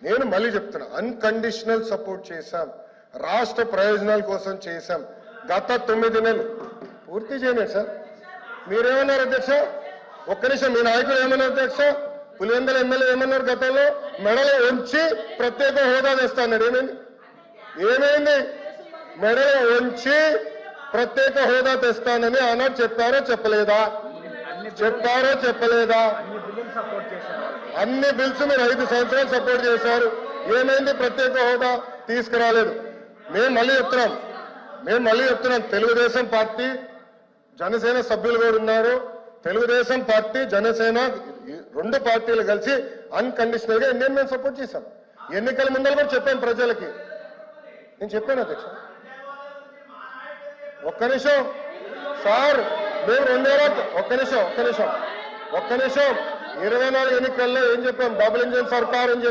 నేను మళ్ళీ చెప్తున్నా, అన్కండిషనల్ సపోర్ట్ చేశాం, రాష్ట్ర ప్రయోజనాల కోసం చేశాం. గత 9 నెలలు పూర్తి చేయలేదు సార్. మీరేమన్నారు అధ్యక్ష? ఒక్క నిమిషం, మీ నాయకులు ఏమన్నారు అధ్యక్ష? పులివెందుల ఎమ్మెల్యే ఏమన్నారు గతంలో? మెడలో ఉంచి ప్రత్యేక హోదా తెస్తాడు. ఏమైంది? మెడలో ఉంచి ప్రత్యేక హోదా తెస్తానని ఆనాడు చెప్పారో చెప్పలేదా? అన్ని బిల్స్ మీరు 5 సంవత్సరాలు సపోర్ట్ చేశారు. ఏమైంది? ప్రత్యేక హోదా తీసుకురాలేదు. మేము మళ్ళీ చెప్తున్నాం, తెలుగుదేశం పార్టీ జనసేన సభ్యులు కూడా ఉన్నారు. తెలుగుదేశం పార్టీ జనసేన 2 పార్టీలు కలిసి అన్కండిషనల్ గా ఇండియన్ మేము సపోర్ట్ చేశాం. ఎన్నికల ముందర కూడా చెప్పాను ప్రజలకి. నేను చెప్పాను అధ్యక్ష. ఒక్క నిమిషం సార్, మేము 24 ఎన్నికల్లో ఏం చెప్పాం? డబుల్ ఇంజిన్ సర్కార్ అని